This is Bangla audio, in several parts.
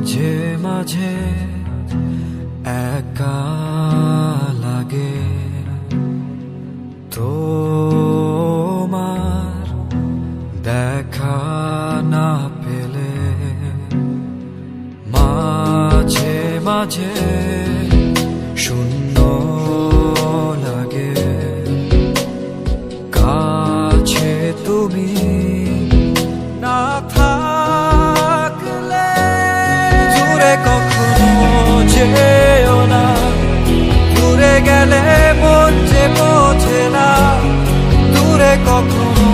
মাঝে মাঝে একা লাগে তোমার দেখা না পেলে, মাঝে মাঝে শূন্য লাগে কাছে তুমি না থাকলে। দূরে কখনো যেও না, দূরে গেলে মন যে বোঝে না। দূরে কখনো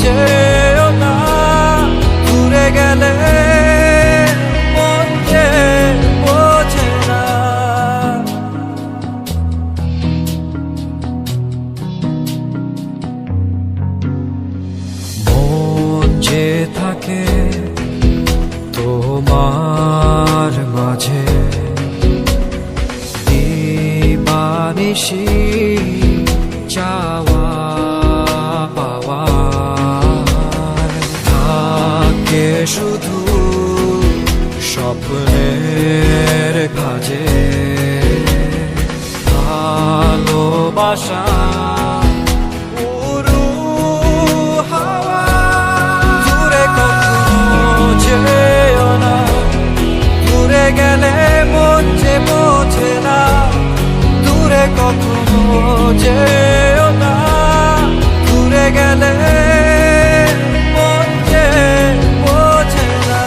যেও না, দূরে গেলে মন যে বোঝে না। মন যে থাকে তোমার মাঝে, দিবানিশি চাওয়া পাওয়া থাকে শুধু স্বপ্নের কাজে। ভালোবাসা উড়ু হাওয়া। দূরে কখনো যেও না, দূরে গেলে মন যে বোঝে না। দূরে কখনো যেও না, দূরে গেলে মন যে বোঝে না।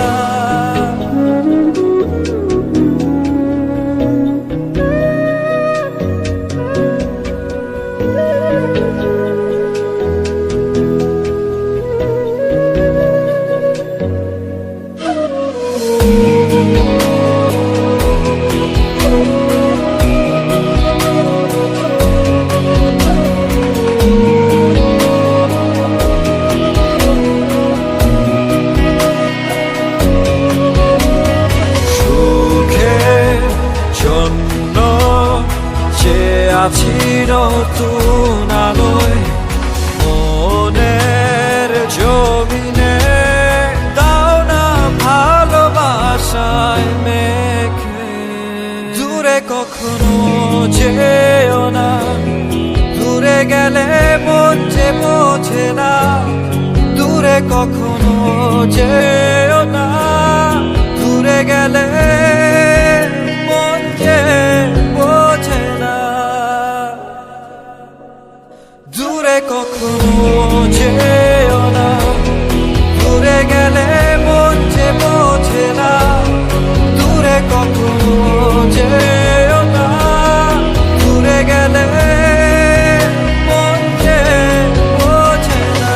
আছি নতুন আলোয় মনের জমিনে, দাও না ভালোবাসায় মেখে। দূরে কখনো যেও না, দূরে গেলে মন যে বোঝে না। দূরে কখনো যেও না, দূরে গেলে মন যে বোঝে না। দূরে কখনো যেও না, দূরে গেলে মন যে বোঝে না। দূরে কখনো যেও না, দূরে গেলে মন যে বোঝে না।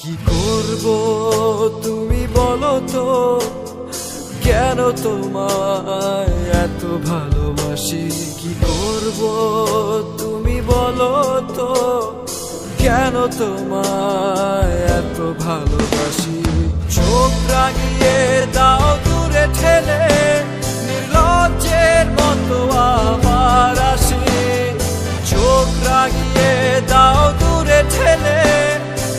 কি করব তুমি বলো তো, কেন তোমায় এত ভালোবাসি। কি করব তুমি বলো তো, কেন তোমায় এত ভালোবাসি। চোখ রাঙিয়ে দাও দূরে ঠেলে, নির্লজ্জের মতো আমার আসি। চোখ রাঙিয়ে দাও দূরে ঠেলে,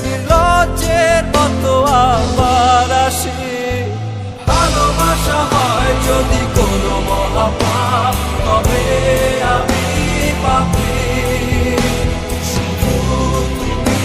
নির্লজ্জের মতো আমার আসি। ভালোবাসা হয় যদি কোনো মহাপাপ, তবে আমি পাপী। শুধু তুমি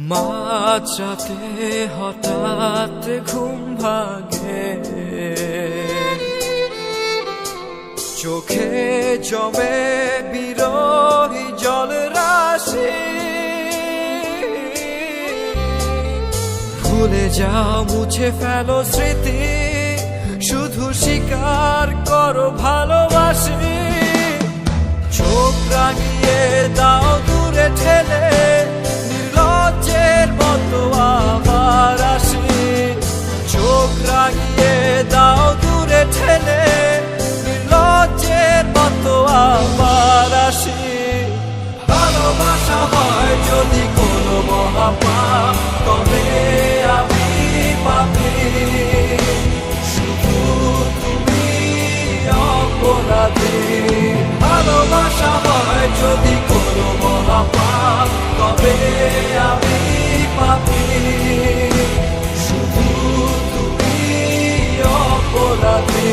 মাঝরাতে হঠাৎ ঘুম ভাঙে, চোখে জমে বিরহী জল রাশি। ভুলে যাও, মুছে ফেলো স্মৃতি, শুধু স্বীকার করো ভালোবাসি। চোখ রাঙিয়ে দাও দূরে ঠেলে, নির্লজ্জের মতো আবার আসি। চোখ রাঙিয়ে দাও দূরে ঠেলে, নির্লজ্জের মতো আবার আসি। ভালোবাসা হয় যদি কোনো মহাপাপ, তবে আমি পাপী। শুধু তুমি অপরাধী। ভালোবাসা হয় যদি কোনো মহাপাপ, তবে আমি পাপী। শুধু তুমি অপরাধী।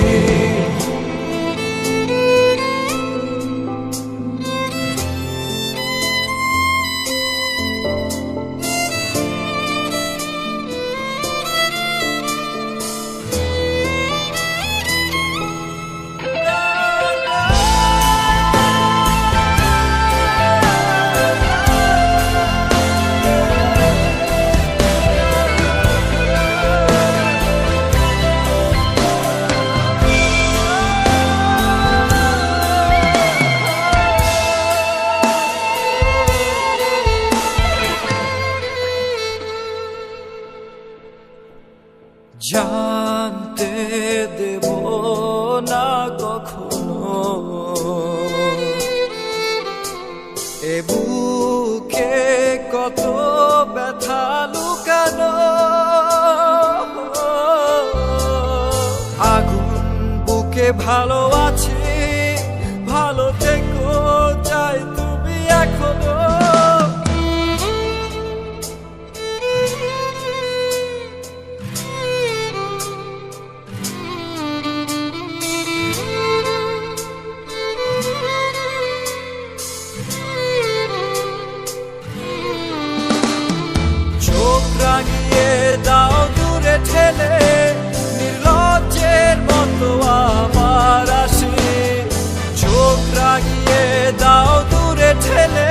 জানতে দেব না কখনো এ বুকে কত ব্যথা লুকানো। আগুন বুকে ভালো আছি, ভালো থেকো চাই তুমি এখনো। রাঙিয়ে দাও দূরে ঠেলে, নির্লজ্জের মতো আবার আসি। চোখ রাঙিয়ে দাও দূরে ঠেলে,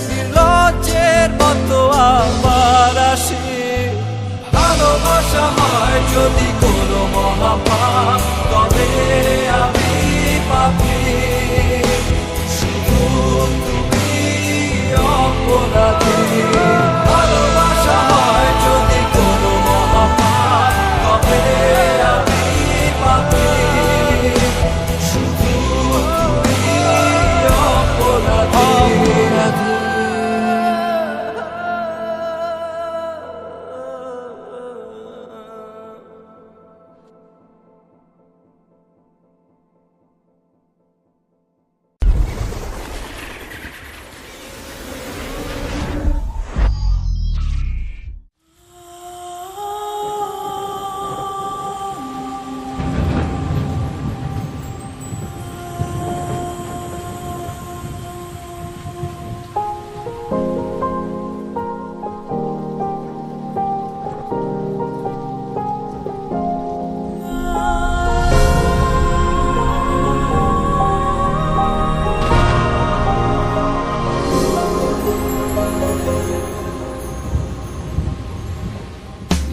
নির্লজ্জের মতো আবার আসি। ভালোবাসা হয় যদি কোনো মহাপাপ, তবে আমি পাপী। শুধু তুমি অপরাধী। ভালোবাসা হয় যদি কোনো মহাপাপ, তবে আমি পাপী। শুধু তুমি অপরাধী।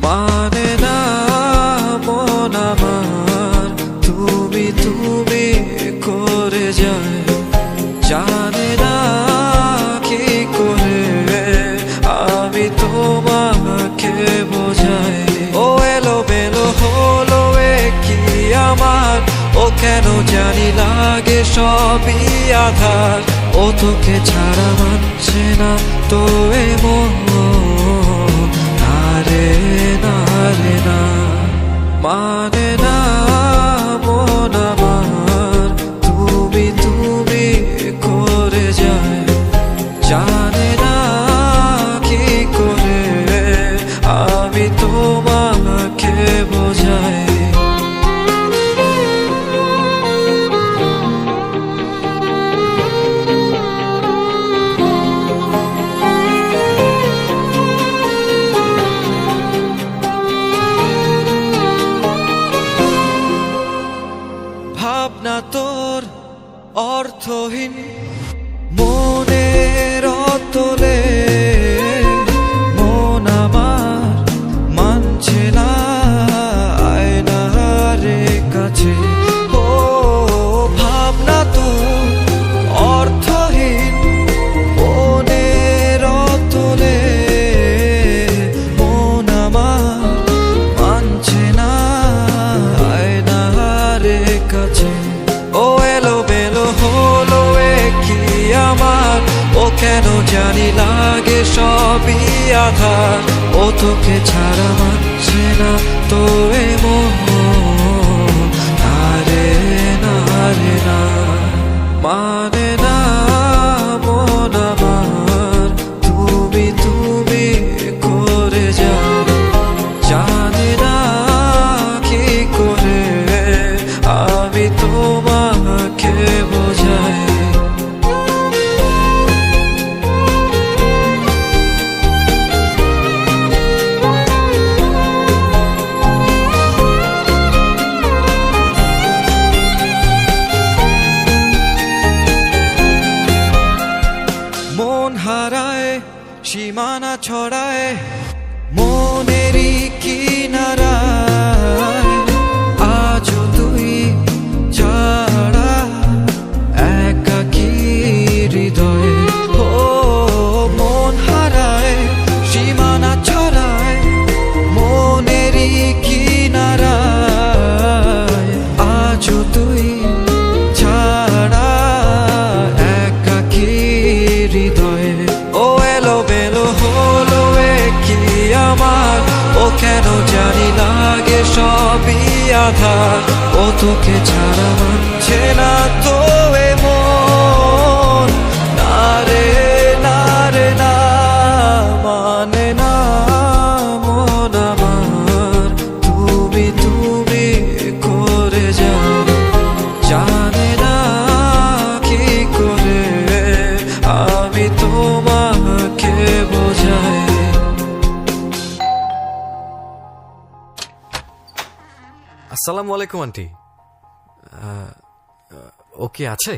মানে না মন আমার তুমি তুমি করে যায়, জানে না কি করে আমি তোমাকে বোঝাই। ও এলো মেলো হলো এ কি আমার, ও কেন জানি লাগে সবই আধার। ও তোকে ছাড়া মানছে না তো এ মন, নারে নারে না। মানে না মন আমার তুমি তুমি করে যায়, জানে না কি করে আমি তোমাকে বোঝাই। জানি লাগে সবই আধার, ও তোকে ছাড়া মানছে না তো এ মন, না রে না রে না, মানে না মন আমার, তুমি তুমি করে যাও, জানি না কি করে আমি তোমাকে বোঝাই। মন হারায় সীমানা ছড়ায় মনেরই কিনারায়, আজও তুই ছাড়া একাকী হৃদয়ে। ও মন হারায় সীমানা ছড়ায় মনেরই কিনারায়, আজও তুই ছাড়া একাকী হৃদয়ে। ও এলো বেলো হলো এ কি আমার, ও কেন জানি লাগে সবই আধার, ও তোকে ছাড়া মানছে না তো এ মন, না রে না রে না, মানে না মন আমার, তুমি তুমি করে যাও, জানে না কি করে আমি তোমাকে বোঝাই। আসসালামু আলাইকুম আন্টি, ও কি আছে?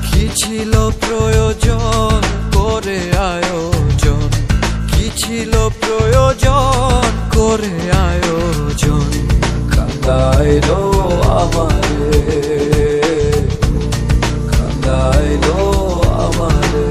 কি ছিল প্রয়োজন করে আয়োজন, কি ছিল প্রয়োজন করে আয়োজন, কান্দাইলো আমারে, কান্দাইলো আমারে।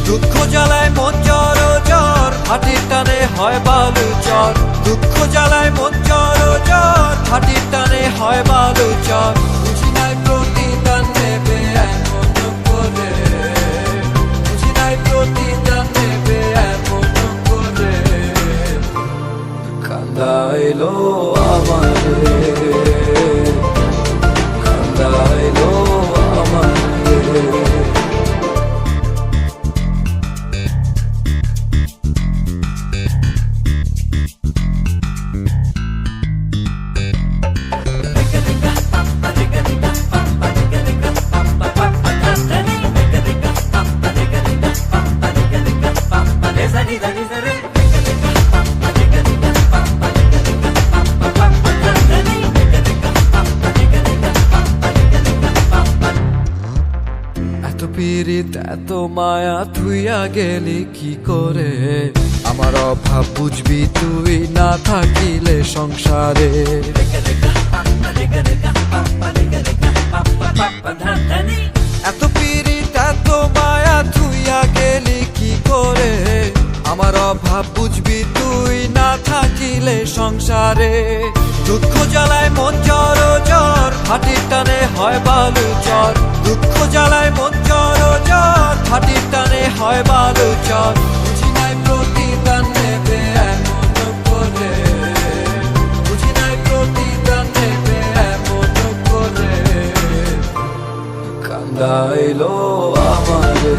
দুঃখ জ্বালায় মন জ্বর জ্বর, হাটির টানে হয় বালু চর, দুঃখ জ্বালায় মন জ্বর জ্বর, হাটির টানে হয় বালু চর, বুঝি নাই প্রতিদান নেবে এমন করে, বুঝি নাই প্রতিদান নেবে এমন করে, কান্দাইলো আমারে, কান্দাইলো আমারে। এত পীড়িত এত মায়া থুইয়া গেলি কি করে, আমার অভাব বুঝবি তুই না থাকিলে সংসারে। এত পীড়িত এত মায়া থুইয়া গেলি কি করে, আমার অভাব বুঝবি তুই না থাকিলে সংসারে। দুঃখ জ্বালায় মন জ্বর জ্বর, হাটির টানে হয় বালু চর, দুঃখ জ্বালায় মন জ্বর জ্বর, হাটির টানে হয় বালু চর, বুঝি নাই প্রতিদান নেবে এমন করে, বুঝি নাই প্রতিদান নেবে এমন করে, কান্দাইলো আমারে।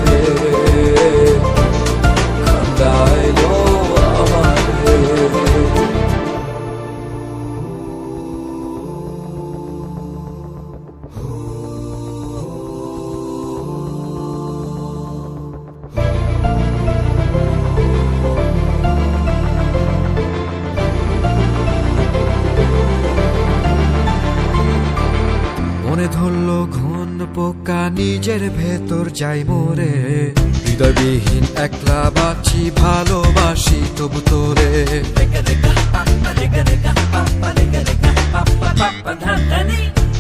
নিজের ভেতর যাই মোরে, হৃদয়বিহীন একলা বাঁচি, ভালোবাসি তবু তোরে।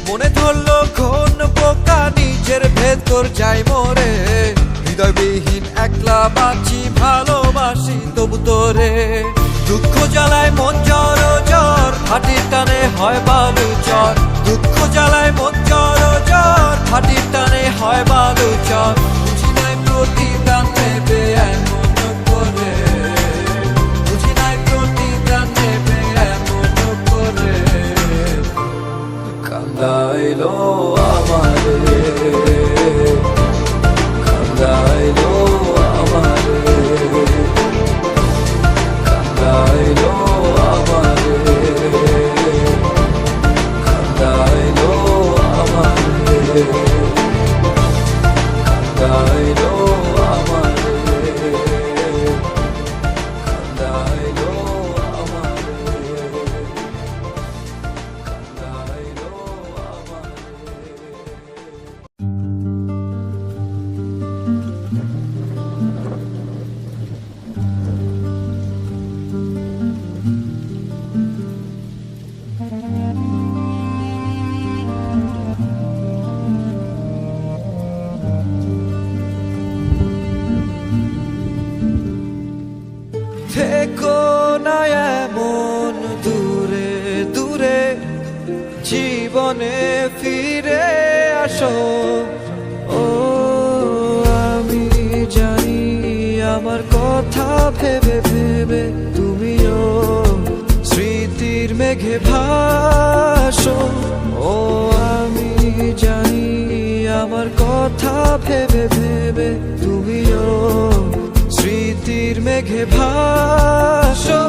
মনে ধরলো কোন পোকা, নিজের ভেতর যাই মোরে, হৃদয়বিহীন একলা বাঁচি, ভালোবাসি তবু তোরে। দুঃখ জ্বালায় মন জ্বর জ্বর, হাটির টানে হয় বালু চর। দুঃখ জ্বালায় মন জ্বর জ্বর, হাটির টানে হয় বালু চর। বুঝি নাই প্রতিদান নেবে এমন করে, বুঝি নাই প্রতিদান নেবে এমন করে। কান্দাইলো আমারে, কান্দাইলো আমারে, কান্দাইলো আমারে, কান্দাইলো আমারে, কান্দাইলো আমারে, কান্দাইলো আমারে, কান্দাইলো আমারে। থেকো না এমন দূরে দূরে, জীবনে ফিরে আসো। ও আমি জানি আমার কথা ভেবে ভেবে তুমিও স্মৃতির মেঘে ভাসো। ও আমি জানি আমার কথা ভেবে ভেবে তুমিও স্মৃতির মেঘে ভাসো।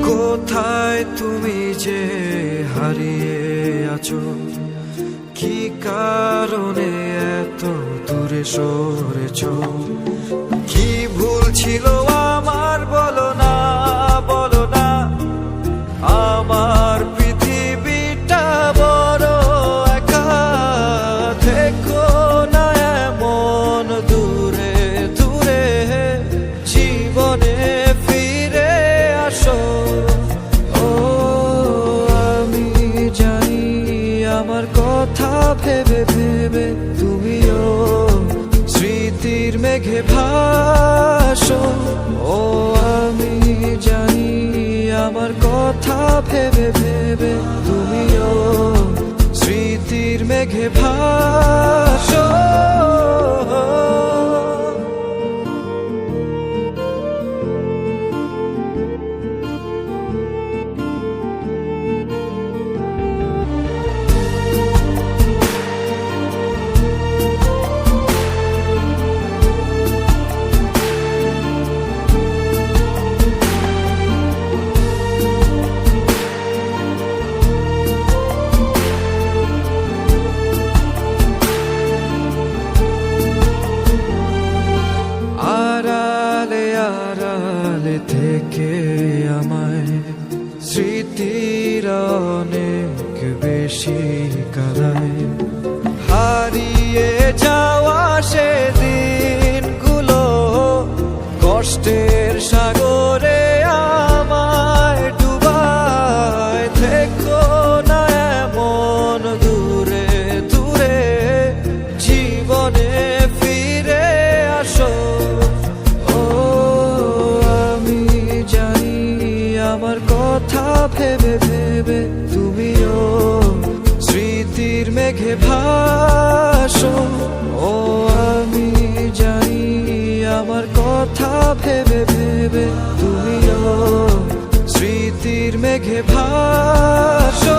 কোথায় তুমি যে হারিয়ে আছো, কি কারণে এত দূরে সরেছ? কি ভুল ছিল আমার বলো না, বলো না। আমার পৃথিবীটা বড় একা, থেকো না এমন দূরে দূরে, জীবনে ফিরে আসো। ও আমি জানি আমার কথা ভেবে ভেবে তুমিও স্মৃতির মেঘে ভাসো। ও আমি জানি আমার কথা ভেবে ভেবে তুমিও স্মৃতির মেঘে ভাসো। আড়ালে থেকে আমায় স্মৃতির অনেক বেশি কাদায়, হারিয়ে যাওয়া সে দিনগুলো কষ্টের সাগরে আমায় ডুবায়। থেকো না এমন দূরে দূরে, জীবনে ফিরে আসো। আমার কথা ভেবে ভেবে তুমিও স্মৃতির মেঘে ভাসো। ও আমি জানি আমার কথা ভেবে ভেবে তুমিও স্মৃতির মেঘে ভাসো।